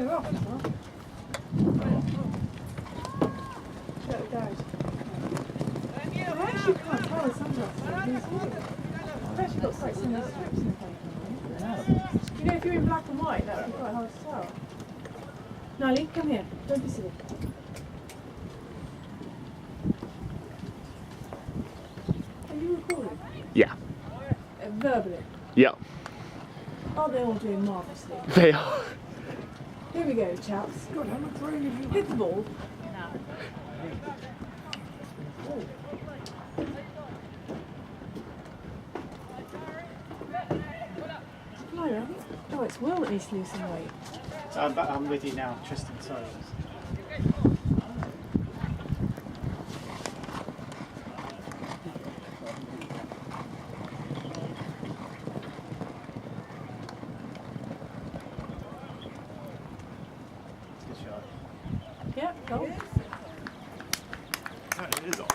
They're off, aren't they? Shut it down. I actually can't tell the sunglasses are who's who. I've actually got quite similar strips in the paper. You know, if you're in black and white, that would be quite hard to tell. Nally, come here. Don't be silly. Are you recording? Yeah. Verbally? Yeah. Are they all doing marvellously? They are. Here we go, chaps. God, how much rain have you hit the ball? No. Oh, it's Will that needs to lose some weight. I'm with you now, Tristan, sorry. Good shot. Yep, goal. It is on.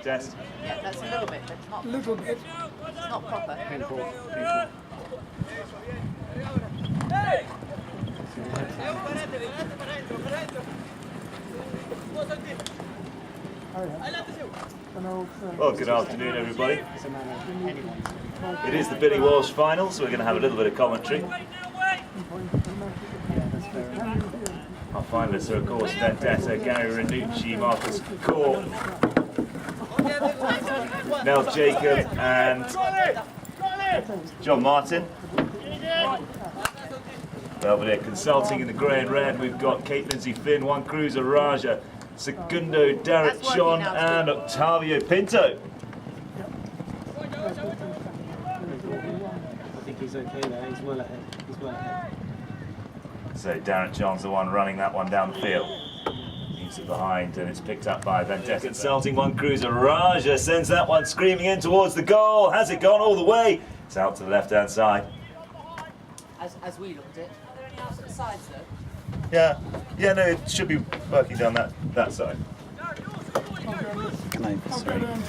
Test. Yeah, that's a little bit, but it's not. Little bit. It's not proper. Painful. Well, good afternoon, everybody. It is the Billy Walsh final, so we're going to have a little bit of commentary. Our finalists are, of course, Vendetta, Gary Ranucci, Marcus Cork, Nell Jacob, and John Martin. Belvedere Consulting in the grey and red, we've got Kate Lindsay Finn, Juan Cruz Araja, Segundo Derek John, and Octavio Pinto. I think he's okay there, he's well ahead. So Darren John's the one running that one down the field. Leaves it behind and it's picked up by Vendetta Consulting. One cruiser, Raja sends that one screaming in towards the goal. Has it gone all the way? It's out to the left-hand side. As we looked at it. Are there any opposite sides though? Yeah, no, it should be working down that side.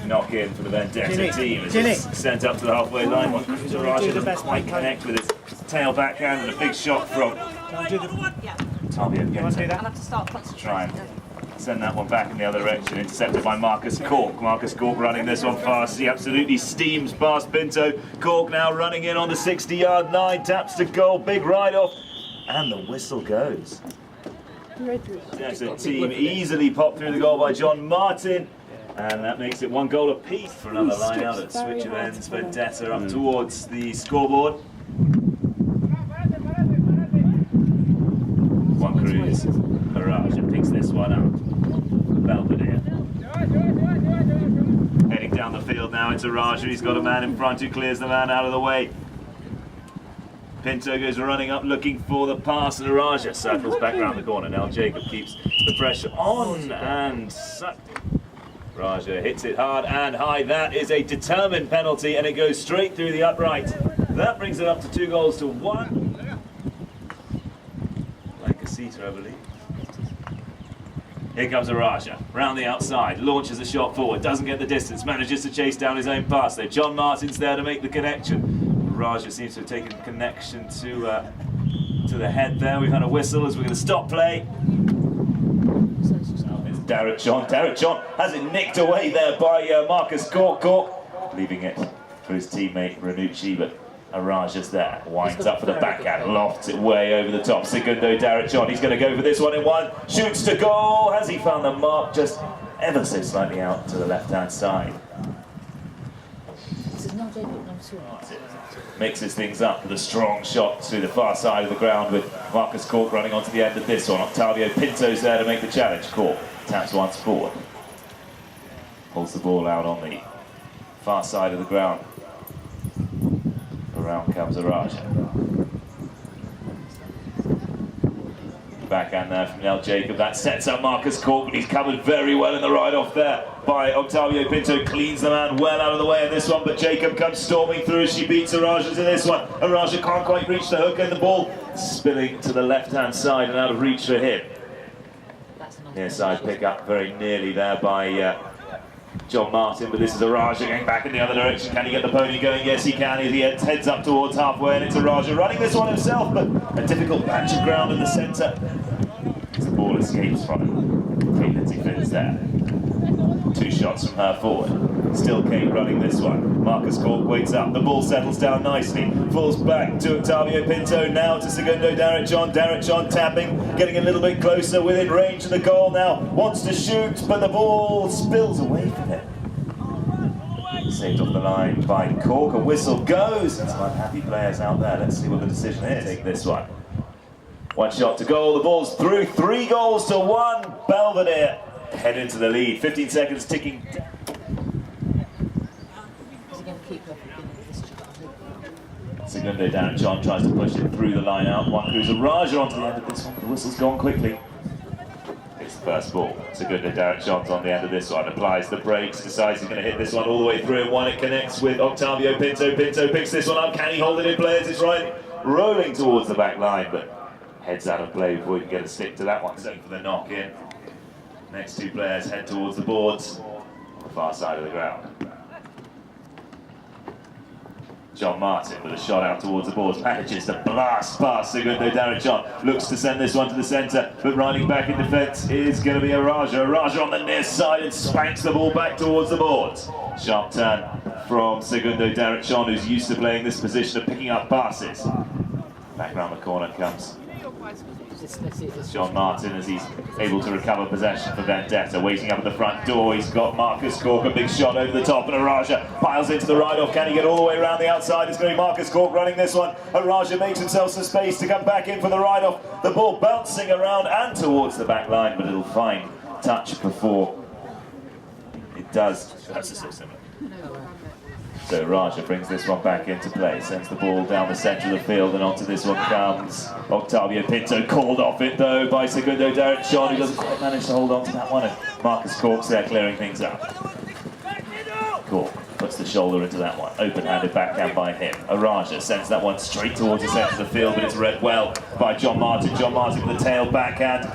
Knock in for the Vendetta team as it's sent up to the halfway line. One cruiser, Raja doesn't quite connect with his tail backhand and a big shot from Octavio Pinto. I'll have to start Try and send that one back in the other direction, intercepted by Marcus Cork. Marcus Cork running this one fast. He absolutely steams past Pinto. Cork now running in on the 60-yard line, taps to goal, big ride-off, and the whistle goes. Vendetta team easily popped through the goal by John Martin, and that makes it 1 goal apiece for another line out at switch of ends. Vendetta up towards the scoreboard. One cruise, Araja picks this one up. Belvedere. Heading down the field now, it's Araja. He's got a man in front who clears the man out of the way. Pinto goes running up looking for the pass, and Araja circles back around the corner. Now Jacob keeps the pressure on and Raja hits it hard and high. That is a determined penalty and it goes straight through the upright. That brings it up to 2 goals to 1. Seater, I believe. Here comes Araja, round the outside, launches a shot forward, doesn't get the distance, manages to chase down his own pass though. John Martin's there to make the connection. Raja seems to have taken the connection to the head there. We've had a whistle as we're going to stop play. It's Derek John. Derek John has it nicked away there by Marcus Cork, leaving it for his teammate Ranucci, but Araja's there, winds up for the backhand, lofts it way over the top. Segundo Derek John, he's going to go for this one in one, shoots to goal. Has he found the mark? Just ever so slightly out to the left-hand side. Mixes things up with a strong shot to the far side of the ground with Marcus Cork running onto the end of this one. Octavio Pinto's there to make the challenge. Cork taps once forward. Pulls the ball out on the far side of the ground. Around comes Araja. Backhand there from Nell Jacob. That sets up Marcus Cork, but he's covered very well in the ride-off there by Octavio Pinto. Cleans the man well out of the way in this one, but Jacob comes storming through as she beats Araja to this one. Araja can't quite reach the hook, and the ball spilling to the left-hand side and out of reach for him. Near side pick up very nearly there by John Martin, but this is Araja going back in the other direction. Can he get the pony going? Yes, he can. He heads up towards halfway, and it's Araja running this one himself, but a difficult patch of ground in the centre. As the ball escapes from him. Kate Lindsay Finn's there. 2 shots from her forward. Still Kate running this one. Marcus Cork waits up. The ball settles down nicely. Falls back to Octavio Pinto. Now to Segundo Derek John. Derek John tapping. Getting a little bit closer within range of the goal now. Wants to shoot, but the ball spills away from him. Saved off the line by Cork. A whistle goes. And some unhappy players out there. Let's see what the decision is. Take this one. 1 shot to goal. The ball's through. 3 goals to 1. Belvedere head into the lead. 15 seconds ticking. Segundo Derek John tries to push it through the line out. One cruiser Raja onto the end of this one. The whistle's gone quickly. It's the first ball. Segundo Derek John's on the end of this one. Applies the brakes. Decides he's going to hit this one all the way through. And one it connects with Octavio Pinto. Pinto picks this one up. Can he hold it in play? It's right rolling towards the back line, but heads out of play before he can get a stick to that one. So for the knock in. Next 2 players head towards the boards on the far side of the ground. John Martin with a shot out towards the boards, packages the blast past Segundo Derek John, looks to send this one to the centre, but riding back in defence is going to be Araja. Araja on the near side and spanks the ball back towards the boards. Sharp turn from Segundo Derek John, who's used to playing this position of picking up passes. Back round the corner comes John Martin as he's able to recover possession for Vendetta. Waiting up at the front door, he's got Marcus Cork, a big shot over the top, and Araja piles into the ride-off. Can he get all the way around the outside? It's going to be Marcus Cork running this one. Araja makes himself some space to come back in for the ride-off. The ball bouncing around and towards the back line, but it'll find touch before it does. That's so similar. So Raja brings this one back into play, sends the ball down the centre of the field, and onto this one comes Octavio Pinto, called off it though by Segundo Derek John, who doesn't quite manage to hold on to that one, and Marcus Cork's there clearing things up. Cork puts the shoulder into that one, open-handed backhand by him. Araja sends that one straight towards the centre of the field, but it's read well by John Martin. John Martin with the tail backhand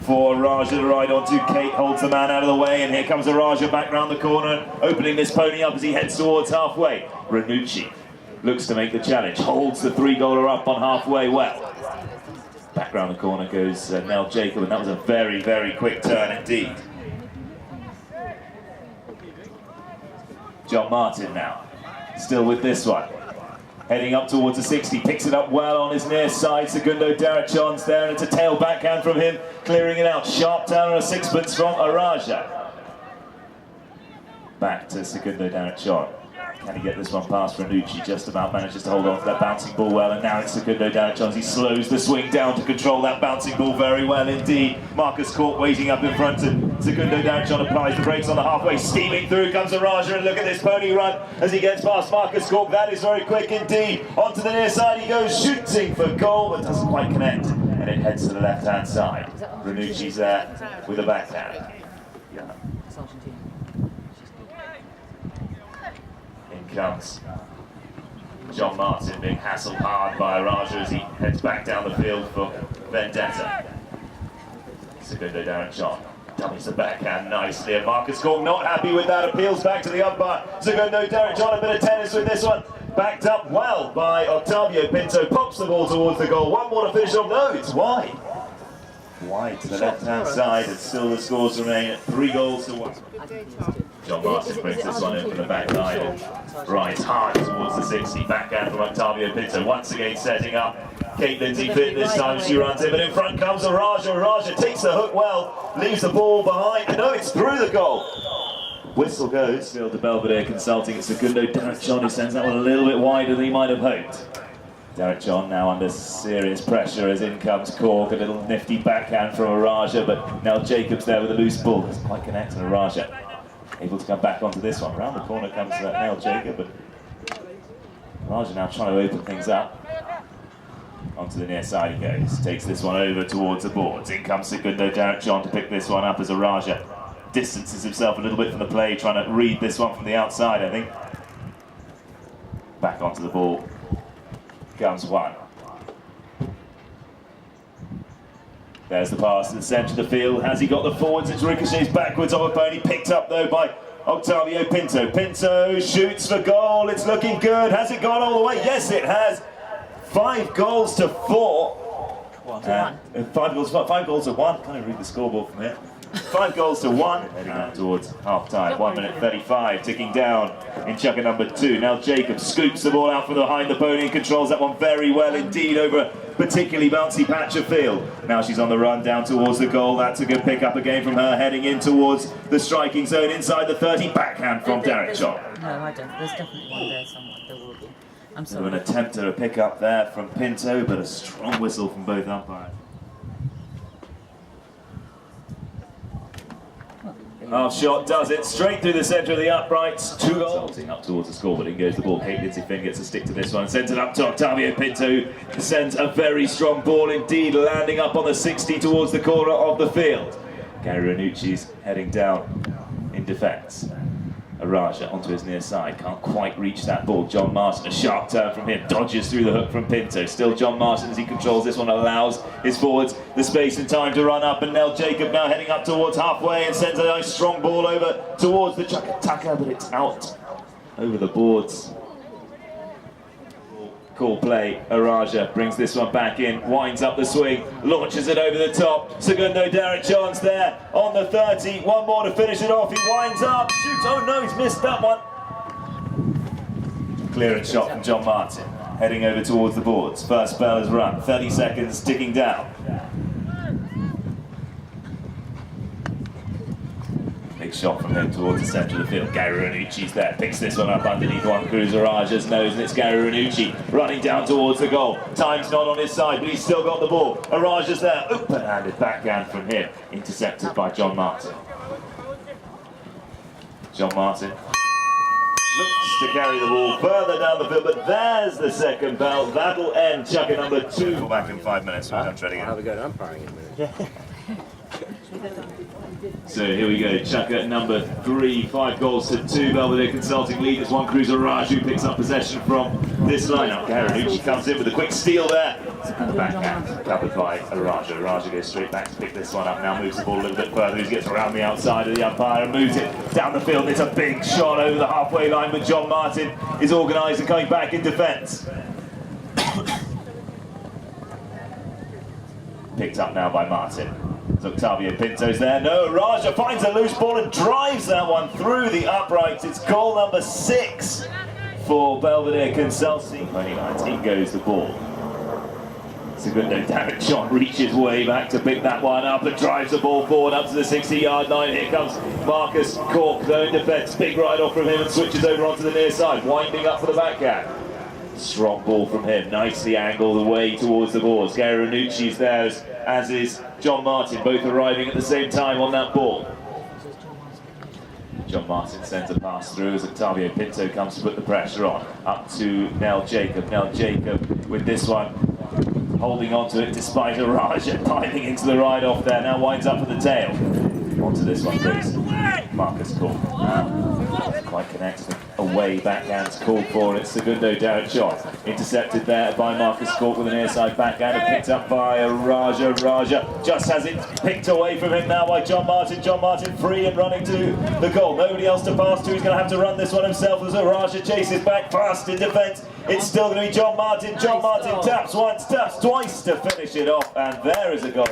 for Araja to ride onto. Kate holds the man out of the way, and here comes Araja back round the corner, opening this pony up as he heads towards halfway. Ranucci looks to make the challenge, holds the 3-goaler up on halfway well. Back round the corner goes Nell Jacob, and that was a very, very quick turn indeed. John Martin now, still with this one. Heading up towards the 60, picks it up well on his near side. Segundo Derek John's there, and it's a tail backhand from him, clearing it out. Sharp turn and a 6pence from Araja. Back to Segundo Derek John. Can he get this one past Ranucci? Just about manages to hold on to that bouncing ball well, and now it's Segundo Derek John. He slows the swing down to control that bouncing ball very well indeed. Marcus Cork waiting up in front, and Segundo Derek John applies the brakes on the halfway. Steaming through comes Araja, and look at this pony run as he gets past Marcus Cork. That is very quick indeed. Onto the near side he goes, shooting for goal, but doesn't quite connect, and it heads to the left-hand side. Ranucci's there with a backhand. Yeah. Comes John Martin being hassled hard by Araja as he heads back down the field for Vendetta. Segundo Derek John dummies the backhand nicely, and Marcus Cork not happy with that, appeals back to the umpire. Segundo Derek John, a bit of tennis with this one, backed up well by Octavio Pinto, pops the ball towards the goal. One more official, no, it's wide. Wide to the left-hand side, and still the scores remain at 3-1. John Martin brings this one in from the back line and rides hard towards the 60. Backhand from Octavio Pinto, once again setting up. Kate Lindsay Finn this time, she runs in, but in front comes Araja. Araja takes the hook well, leaves the ball behind, and no, it's through the goal. Whistle goes. Still to Belvedere consulting. It's Segundo Derek John who sends that one a little bit wider than he might have hoped. Derek John now under serious pressure as in comes Cork, a little nifty backhand from Araja, but now Jacobs there with a loose ball. Doesn't quite connect, and Araja able to come back onto this one. Round the corner comes Nell Jacob, but Araja now trying to open things up. Onto the near side he goes, takes this one over towards the boards. In comes Segundo Derek John to pick this one up as Araja distances himself a little bit from the play, trying to read this one from the outside, I think. Back onto the ball comes one. There's the pass to the centre of the field. Has he got the forwards? It's ricochets backwards off a pony, picked up though by Octavio Pinto. Pinto shoots for goal. It's looking good. Has it gone all the way? Yes, it has. 5 goals to 4. 5 goals to 1. Can't even read the scoreboard from here. 5 goals to 1. Heading on towards half-time. 1 minute 35. Ticking down in CHUKKA number 2. Now Jacob scoops the ball out from behind the pony and controls that one very well indeed over a particularly bouncy patch of field. Now she's on the run down towards the goal. That's a good pick up again from her, heading in towards the striking zone inside the 30. Backhand from Derek Chong. No, I don't. There's definitely one there somewhere. There will be. I'm So sorry. an attempt at a pick up there from Pinto, but a strong whistle from both umpires. Half shot does it, straight through the centre of the uprights, 2 goals. Up towards the scoreboard, in goes the ball. Kate Lindsay Finn gets a stick to this one, sends it up to Octavio Pinto, sends a very strong ball indeed, landing up on the 60 towards the corner of the field. Gary Ranucci's heading down in defence. Araja onto his near side, can't quite reach that ball. John Martin, a sharp turn from him, dodges through the hook from Pinto. Still John Martin as he controls this one, allows his forwards the space and time to run up, and Nell Jacob now heading up towards halfway and sends a nice strong ball over towards the CHUKKA, but it's out over the boards. Cool play. Araja brings this one back in, winds up the swing, launches it over the top. Segundo Derek John's there on the 30. 1 more to finish it off. He winds up, shoots. Oh no, he's missed that one. Clearance shot from John Martin, heading over towards the boards. First spell is run. 30 seconds ticking down. Big shot from him towards the centre of the field. Gary Ranucci's there, picks this one up underneath Juan Cruz Araja's nose, and it's Gary Ranucci running down towards the goal. Time's not on his side, but he's still got the ball. Araja's there, open-handed backhand from him, intercepted by John Martin. John Martin looks to carry the ball further down the field, but there's the second bell. That'll end CHUKKA number 2. We'll back in 5 minutes. We're done treading How in. we go to umpiring in a minute. So here we go, CHUKKA number 3, 5 goals to 2. Belvedere Consulting lead as Juan Cruz Araja who picks up possession from this lineup. Gary Ranucci comes in with a quick steal there. And the backhand covered by Araja. Araja goes straight back to pick this one up. Now moves the ball a little bit further. He gets around the outside of the umpire and moves it down the field. It's a big shot over the halfway line, but John Martin is organised and coming back in defence. Picked up now by Martin. Octavio Pinto's there. No, Araja finds a loose ball and drives that one through the uprights. It's goal number 6 for Belvedere Consulting. 29, in goes the ball. Segundo Derek John reaches way back to pick that one up and drives the ball forward up to the 60-yard line. Here comes Marcus Cork, though in defence. Big ride off from him and switches over onto the near side, winding up for the backhand. Strong ball from him, nicely angled away towards the boards. Gary Ranucci's there, as is John Martin, both arriving at the same time on that ball. John Martin sends a pass through as Octavio Pinto comes to put the pressure on. Up to Nell Jacob. Nell Jacob with this one, holding on to it despite Araja diving into the ride off there. Now winds up at the tail. Onto this one, please. Marcus Cork. Quite connected. Away backhand's called for. It's Segundo Derek John. Intercepted there by Marcus Cork with an airside backhand and picked up by Araja. Araja just has it picked away from him now by John Martin. John Martin free and running to the goal. Nobody else to pass to. He's going to have to run this one himself as Araja chases back fast in defence. It's still going to be John Martin. John Martin taps once, taps twice to finish it off, and there is a goal.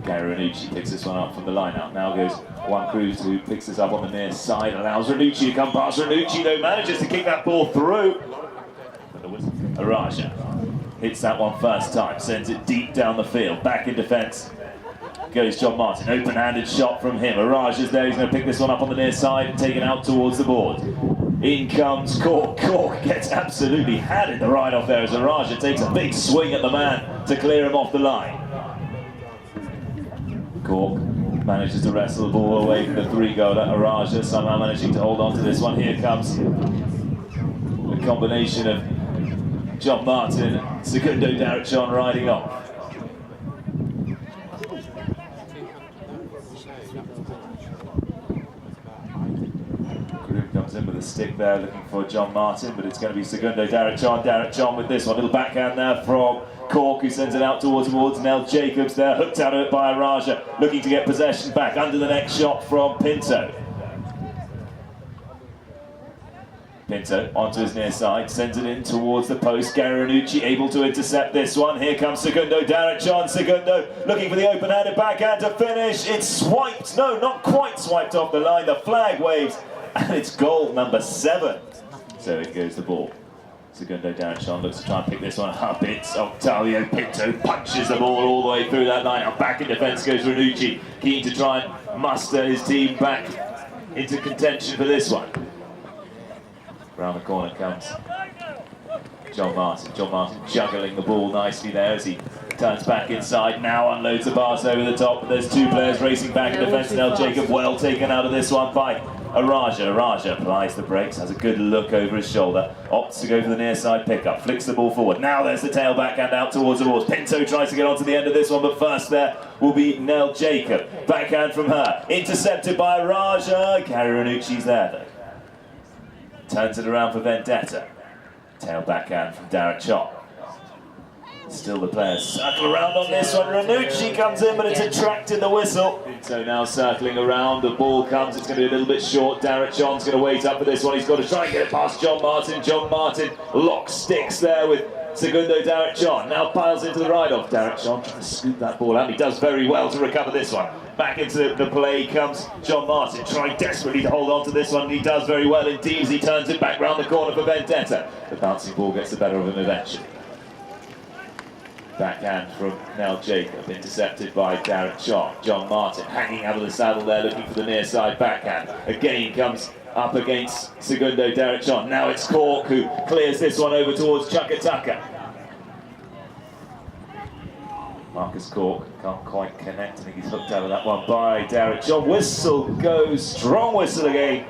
Gary Ranucci picks this one up from the line-out. Now goes Juan Cruz, who picks this up on the near side, allows Ranucci to come past. Ranucci, though, manages to kick that ball through. Araja hits that one first time, sends it deep down the field. Back in defence goes John Martin. Open-handed shot from him. Araja's there. He's going to pick this one up on the near side and take it out towards the board. In comes Cork. Cork gets absolutely had in the ride-off there as Araja takes a big swing at the man to clear him off the line. Cork manages to wrestle the ball away from the 3-goaler. Araja somehow managing to hold on to this one. Here comes the combination of John Martin and Segundo Derek John riding off. Group comes in with a stick there looking for John Martin, but it's going to be Segundo Derek John. Derek John with this one. Little backhand there from Cork, who sends it out towards Nell Jacobs there, hooked out of it by Raja, looking to get possession back under the next shot from Pinto. Pinto onto his near side, sends it in towards the post. Gary Ranucci able to intercept this one. Here comes Segundo Darachon. Segundo looking for the open-handed backhand to finish. It's swiped, no, not quite swiped off the line. The flag waves, and it's goal number 7. So it goes the ball. Segundo Darachon looks to try and pick this one up. It's Octavio Pinto, punches the ball all the way through that line. Now back in defence goes Ranucci, keen to try and muster his team back into contention for this one. Around the corner comes John Martin. John Martin juggling the ball nicely there as he turns back inside. Now unloads the pass over the top. There's 2 players racing back in defence. Nell Jacob well taken out of this one by Raja. Raja applies the brakes, has a good look over his shoulder, opts to go for the near side pickup, flicks the ball forward. Now there's the tail backhand out towards the walls. Pinto tries to get onto the end of this one, but first there will be Nell Jacob. Backhand from her, intercepted by Raja. Gary Ranucci's there though. Turns it around for Vendetta. Tail backhand from Darachon. Still the players circle around on this one. Ranucci comes in, but it's attracted the whistle. So now circling around, the ball comes. It's going to be a little bit short. Darachon's going to wait up for this one. He's got to try and get it past John Martin. John Martin locks sticks there with Segundo Darachon. Now piles into the ride-off. Darachon trying to scoop that ball out. He does very well to recover this one. Back into the play comes John Martin, trying desperately to hold on to this one. He does very well indeed as he turns it back round the corner for Vendetta. The bouncing ball gets the better of him eventually. Backhand from Nell Jacob, intercepted by Darachon. John Martin hanging out of the saddle there, looking for the near side backhand. Again comes up against Segundo Darachon. Now it's Cork who clears this one over towards CHUKKA. Marcus Cork can't quite connect. I think he's hooked out of that one by Darachon. Whistle goes, strong whistle again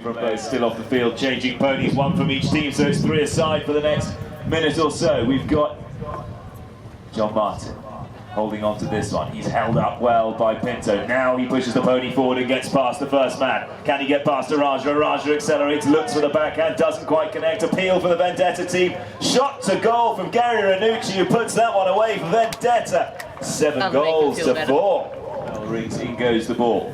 from both, still off the field, changing ponies, 1 from each team, so it's 3 aside for the next minute or so. We've got John Martin holding on to this one. He's held up well by Pinto. Now he pushes the pony forward and gets past the first man. Can he get past Raja? Raja accelerates, looks for the backhand, doesn't quite connect. Appeal for the Vendetta team. Shot to goal from Gary Ranucci, who puts that one away for Vendetta. 7 goals to 4. Well, rings in goes the ball.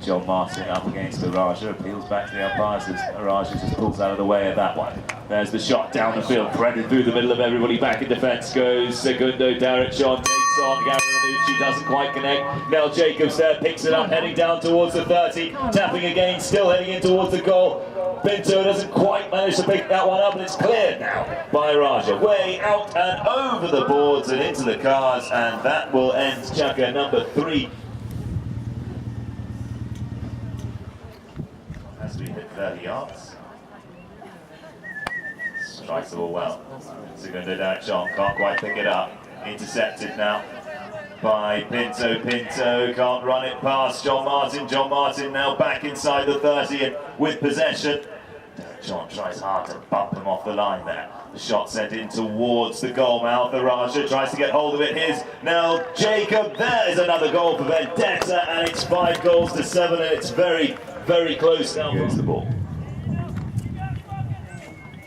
John Martin up against Raja, appeals back to the umpires as Raja just pulls out of the way of that one. There's the shot down the field, threaded through the middle of everybody. Back in defence goes Segundo Darachon, takes on Gary Ranucci, doesn't quite connect. Nell Jacobs there, picks it up, heading down towards the 30, tapping again, still heading in towards the goal. Pinto doesn't quite manage to pick that one up, and it's cleared now by Raja. Way out and over the boards and into the cars, and that will end CHUKKA number 3. As we hit 30 yards. Strikes the ball well. Segundo Darachon can't quite pick it up. Intercepted now by Pinto. Pinto can't run it past John Martin. John Martin now back inside the 30 and with possession. Darachon tries hard to bump him off the line there. The shot sent in towards the goal mouth. Raja tries to get hold of it. Here's Nell Jacob. There's another goal for Vendetta, and it's 5 goals to 7, and it's very, very close now. Goes the ball.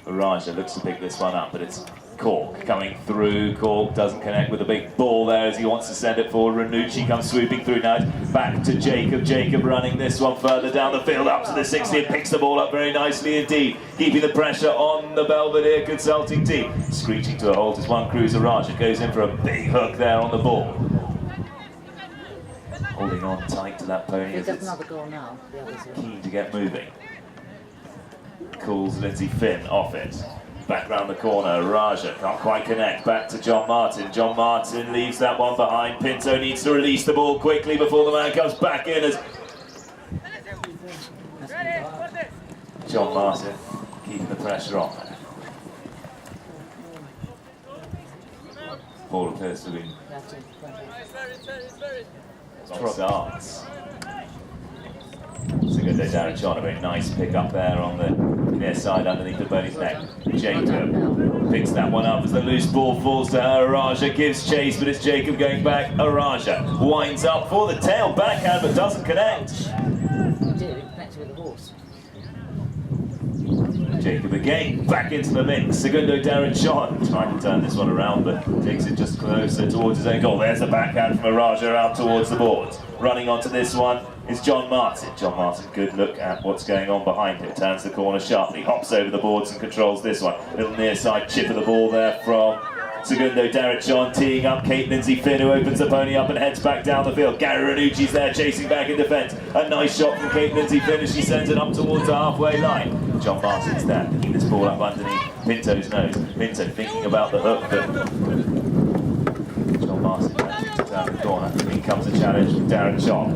Raja looks to pick this one up, but it's Cork coming through. Cork doesn't connect with the big ball there as he wants to send it forward. Ranucci comes swooping through now. Back to Jacob. Jacob running this one further down the field up to the 60 and picks the ball up very nicely indeed, keeping the pressure on the Belvedere Consulting team. Screeching to a halt as one cruiser. Raja goes in for a big hook there on the ball. Holding on tight to that pony as it's another goal now. keen to get moving. Calls Lindsay Finn off it. Back round the corner, Raja can't quite connect. Back to John Martin. John Martin leaves that one behind. Pinto needs to release the ball quickly before the man comes back in as John Martin keeping the pressure on. Ball appears to be starts. Segundo Darachon, a very nice pick up there on the near side underneath the pony's neck. Jacob picks that one up as the loose ball falls to her. Raja gives chase, but it's Jacob going back. Raja winds up for the tail backhand, but doesn't connect. He did, he connected with the horse. Jacob again, back into the mix. Segundo Darren John trying to turn this one around, but takes it just closer towards his own goal. There's the backhand from Araja out towards the boards. Running onto this one is John Martin. John Martin, good look at what's going on behind him. Turns the corner sharply, hops over the boards and controls this one. Little near side chip of the ball there from Segundo Darren John, teeing up Kate Lindsay Finn, who opens the pony up and heads back down the field. Gary Ranucci's there chasing back in defence. A nice shot from Kate Lindsay Finn as she sends it up towards the halfway line. John Martin's there, picking this ball up underneath Pinto's nose. Pinto thinking about the hook, but John Martin manages to turn the corner. In comes a challenge from Darren John.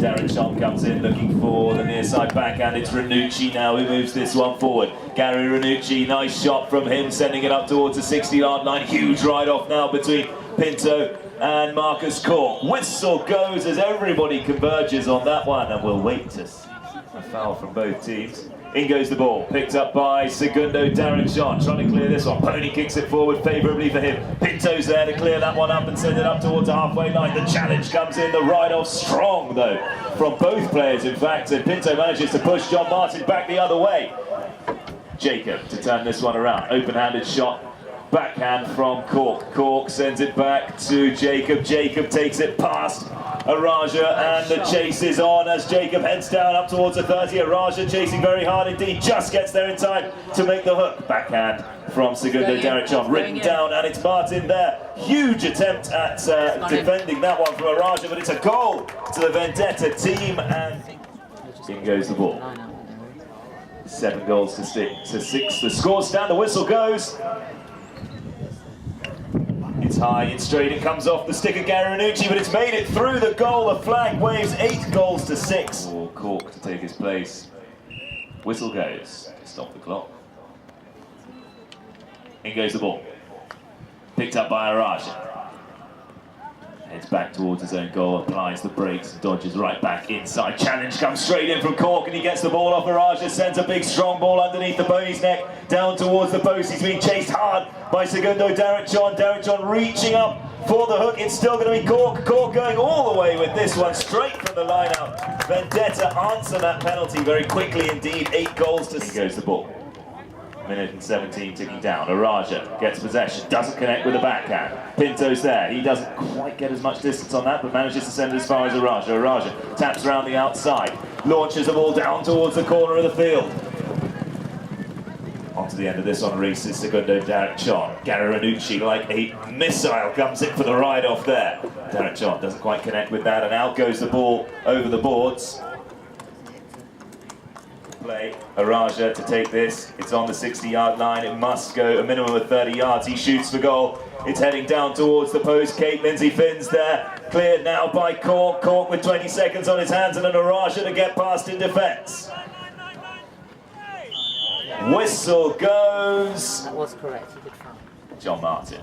Darren John comes in looking for the near side backhand. It's Ranucci now who moves this one forward. Gary Ranucci, nice shot from him, sending it up towards the 60-yard line. Huge ride-off now between Pinto and Marcus Cork. Whistle goes as everybody converges on that one, and we'll wait to see a foul from both teams. In goes the ball, picked up by Segundo Darren John, trying to clear this one. Pony kicks it forward favourably for him. Pinto's there to clear that one up and send it up towards the halfway line. The challenge comes in, the ride-off strong though, from both players in fact, and Pinto manages to push John Martin back the other way. Jacob to turn this one around, open-handed shot. Backhand from Cork. Cork sends it back to Jacob. Jacob takes it past Araja, and the chase is on as Jacob heads down up towards the 30. Araja chasing very hard indeed, just gets there in time to make the hook. Backhand from Segundo Darren John, written down, and it's Martin there. Huge attempt at defending that one from Araja, but it's a goal to the Vendetta team, and in goes the ball. 7 goals to 6. The score stand, the whistle goes. It's high, it's straight, it comes off the stick of Gary Ranucci, but it's made it through the goal. The flag waves, 8 goals to 6. For Cork to take his place. Whistle goes to stop the clock. In goes the ball. Picked up by Araja. Heads back towards his own goal, applies the brakes, dodges right back inside. Challenge comes straight in from Cork, and he gets the ball off Araja, sends a big strong ball underneath the pony's neck, down towards the post. He's being chased hard by Segundo Darren John. Darren John reaching up for the hook. It's still going to be Cork. Cork going all the way with this one, straight from the line out. Vendetta answer that penalty very quickly indeed. 8 goals to 6. Goes the ball. Minute and 17 ticking down. Araja gets possession, doesn't connect with the backhand. Pinto's there, he doesn't quite get as much distance on that, but manages to send it as far as Araja. Araja taps around the outside, launches the ball down towards the corner of the field. Onto the end of this one races Segundo Darren John. Gary Ranucci, like a missile, comes in for the ride-off there. Darren John doesn't quite connect with that, and out goes the ball over the boards. Play Araja to take this. It's on the 60-yard line. It must go a minimum of 30 yards. He shoots for goal. It's heading down towards the post. Kate Lindsay Finn's there. Cleared now by Cork. Cork with 20 seconds on his hands, and an Araja to get past in defence. Whistle goes. That was correct. He did foul. John Martin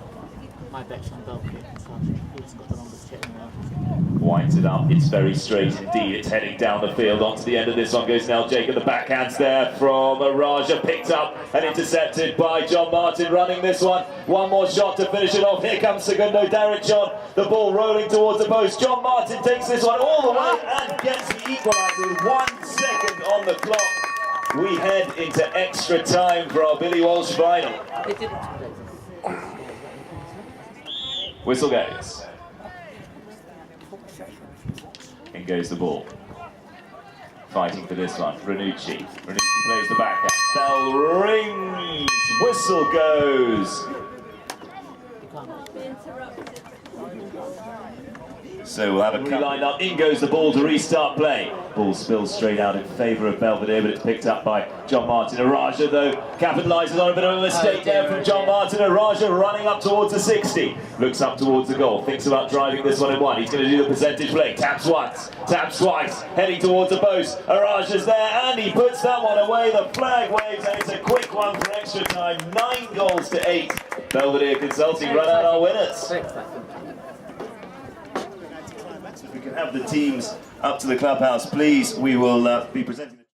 My bet's on goal kick, so he's got the longest kick in the world. winds it up. It's very straight indeed. It's heading down the field. Onto the end of this one goes now Jacob. The backhand's there from Araja, picked up and intercepted by John Martin. Running this one. One more shot to finish it off. Here comes Segundo Darren John. The ball rolling towards the post. John Martin takes this one all the way and gets the equaliser with 1 second on the clock. We head into extra time for our Billy Walsh final. Whistle goes. In goes the ball. Fighting for this one. Ranucci. Ranucci plays the backhand. Bell rings. Whistle goes. So we'll have a line up. In goes the ball to restart play. Ball spills straight out in favour of Belvedere, but it's picked up by John Martin. Araja, though, capitalises on a bit of a mistake there from John Martin. Araja running up towards the 60. Looks up towards the goal. Thinks about driving this one in one. He's going to do the percentage play. Taps once, taps twice. Heading towards the post. Araja's there, and he puts that one away. The flag waves, and it's a quick one for extra time. 9 goals to 8. Belvedere Consulting run out our winners. If we can have the teams up to the clubhouse, please, we will be presenting.